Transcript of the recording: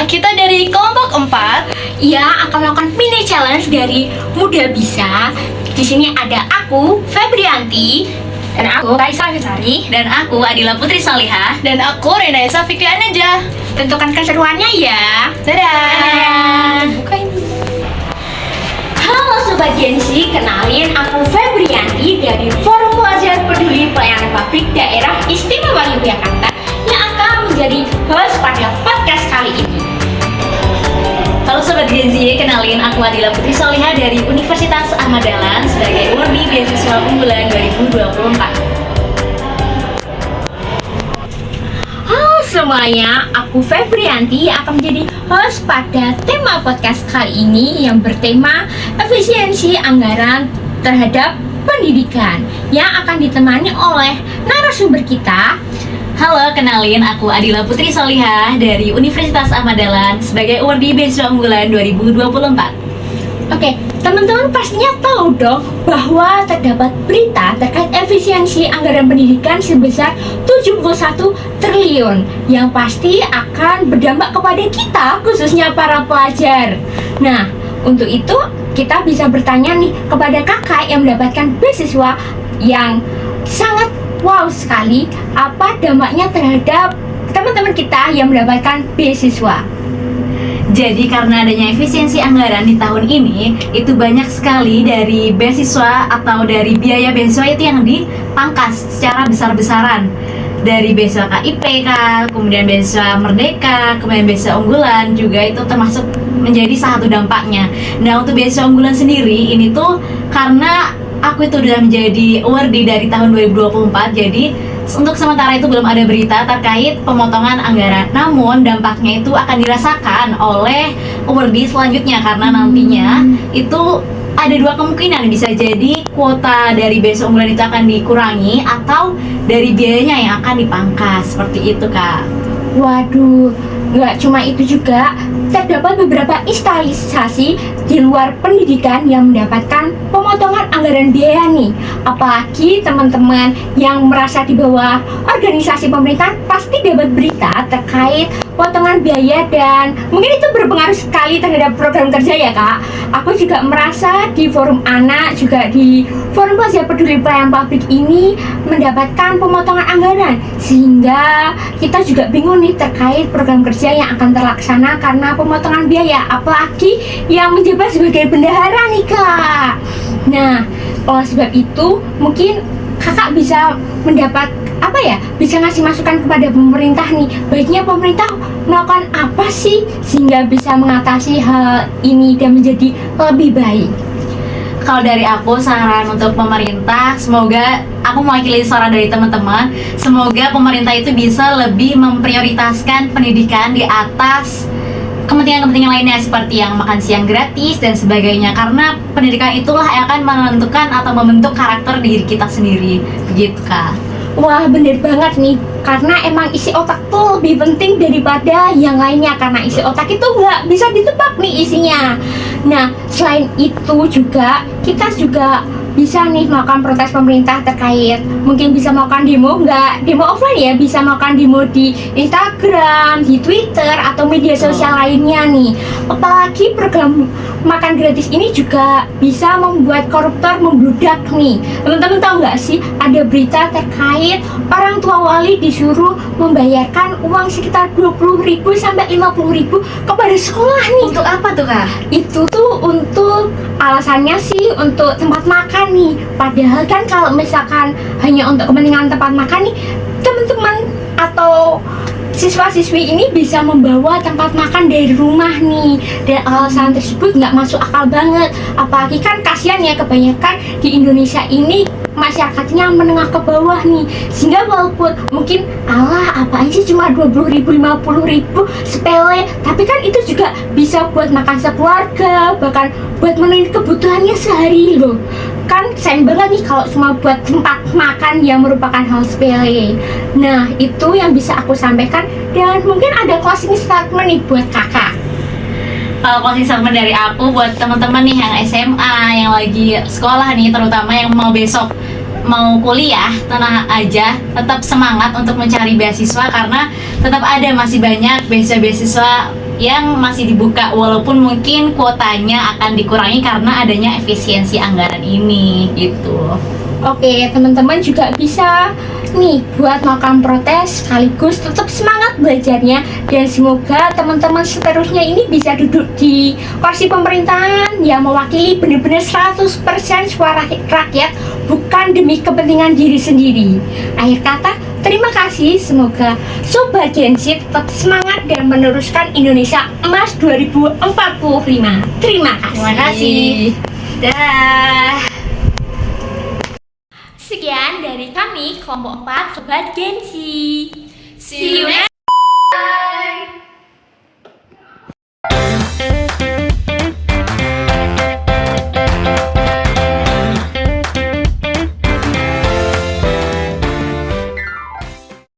kita dari kelompok 4 Ia akan melakukan mini challenge dari Muda Bisa. Di sini ada aku, Febrianti, dan aku, Kaisa Fitari, Dan aku Adila Putri Salihah. dan aku Renaisa Fikrian aja. tentukan keseruannya ya. Dadah. Halo Sobat Gensi, kenalin aku Febrianti dari Forum Pelajar Peduli Pelayanan Publik Daerah Istimewa Yogyakarta yang akan menjadi host pada podcast kali ini. Halo Sobat Gen Z, kenalin aku Adila Putri Salihah dari Universitas Ahmad Dahlan sebagai awardee beasiswa unggulan 2024. Halo semuanya, aku Febrianti akan menjadi host pada tema podcast kali ini yang bertema efisiensi anggaran terhadap pendidikan yang akan ditemani oleh narasumber kita. Halo, kenalin aku Adila Putri Salihah dari Universitas Ahmad Dahlan sebagai awardee beasiswa unggulan 2024. Oke, teman-teman pastinya tahu dong bahwa terdapat berita terkait efisiensi anggaran pendidikan sebesar 71 triliun yang pasti akan berdampak kepada kita, khususnya para pelajar. Nah, untuk itu kita bisa bertanya nih kepada kakak yang mendapatkan beasiswa yang sangat wow sekali, apa dampaknya terhadap teman-teman kita yang mendapatkan beasiswa. Jadi karena adanya efisiensi anggaran di tahun ini, itu banyak sekali dari beasiswa atau dari biaya beasiswa itu yang dipangkas secara besar-besaran. Dari beasiswa KIP, kemudian beasiswa Merdeka, kemudian beasiswa unggulan juga itu termasuk menjadi salah satu dampaknya. Nah, untuk beasiswa unggulan sendiri ini tuh karena aku itu sudah menjadi awardee dari tahun 2024, jadi untuk sementara itu belum ada berita terkait pemotongan anggaran. Namun dampaknya itu akan dirasakan oleh awardee selanjutnya karena nantinya itu ada dua kemungkinan, bisa jadi kuota dari beasiswa unggulan itu akan dikurangi atau dari biayanya yang akan dipangkas, seperti itu Kak. Waduh, nggak cuma itu juga, terdapat beberapa instansi di luar pendidikan yang mendapatkan pemotongan anggaran biaya nih. Apalagi teman-teman yang merasa di bawah organisasi pemerintah pasti dapat berita terkait potongan biaya dan mungkin itu berpengaruh sekali terhadap program kerja ya Kak. Aku juga merasa di forum anak, juga di forum pelajar peduli pelayanan publik ini mendapatkan pemotongan anggaran, sehingga kita juga bingung nih terkait program kerja yang akan terlaksana karena pemotongan biaya, apalagi yang menjabat sebagai bendahara nih Kak. Nah, oleh sebab itu mungkin kakak bisa mendapat apa ya, bisa ngasih masukan kepada pemerintah nih, baiknya pemerintah melakukan apa sih sehingga bisa mengatasi hal ini dan menjadi lebih baik. Kalau dari aku, saran untuk pemerintah, semoga aku mewakili suara dari teman-teman, semoga pemerintah itu bisa lebih memprioritaskan pendidikan di atas kepentingan-kepentingan lainnya seperti yang makan siang gratis dan sebagainya, karena pendidikan itulah yang akan menentukan atau membentuk karakter diri kita sendiri, begitu Kak. Wah, bener banget nih, karena emang isi otak tuh lebih penting daripada yang lainnya, karena isi otak itu nggak bisa ditebak nih isinya. Nah, selain itu juga kita juga bisa nih melakukan protes pemerintah terkait, mungkin bisa melakukan demo, nggak demo offline ya, bisa melakukan demo di Instagram, di Twitter, atau media sosial lainnya nih. Apalagi program makan gratis ini juga bisa membuat koruptor membludak nih. Teman-teman tahu nggak sih, ada berita terkait orang tua wali disuruh membayarkan uang sekitar 20.000 sampai 50.000 kepada sekolah nih. Untuk apa tuh Kak? Itu tuh untuk alasannya sih untuk tempat makan nih. Padahal kan kalau misalkan hanya untuk kepentingan tempat makan nih, teman-teman atau siswa-siswi ini bisa membawa tempat makan dari rumah nih, dan alasan tersebut nggak masuk akal banget. Apalagi kan kasihan ya, kebanyakan di Indonesia ini masyarakatnya menengah ke bawah nih, sehingga walaupun mungkin alah apaan sih cuma 20.000 50.000 sepele, tapi kan itu juga bisa buat makan sekeluarga, bahkan buat memenuhi kebutuhannya sehari loh. Kan sayang banget nih kalau cuma buat tempat makan yang merupakan hal sepele. Nah, itu yang bisa aku sampaikan, dan mungkin ada closing statement nih buat kakak. Kalau closing statement dari aku buat teman-teman nih yang SMA, yang lagi sekolah nih, terutama yang mau besok mau kuliah, tenang aja, tetap semangat untuk mencari beasiswa karena tetap ada masih banyak beasiswa-beasiswa yang masih dibuka, walaupun mungkin kuotanya akan dikurangi karena adanya efisiensi anggaran ini gitu. Oke, teman-teman juga bisa nih buat melakukan protes sekaligus tetap semangat belajarnya, dan semoga teman-teman seterusnya ini bisa duduk di kursi pemerintahan yang mewakili benar-benar 100% suara rakyat, bukan demi kepentingan diri sendiri. Akhir kata, terima kasih. Semoga Sobat Gen Z tetap semangat dan meneruskan Indonesia Emas 2045. Terima kasih. Terima kasih. Dah. Sekian dari kami kelompok 4 Sobat Gen Z. See you next time.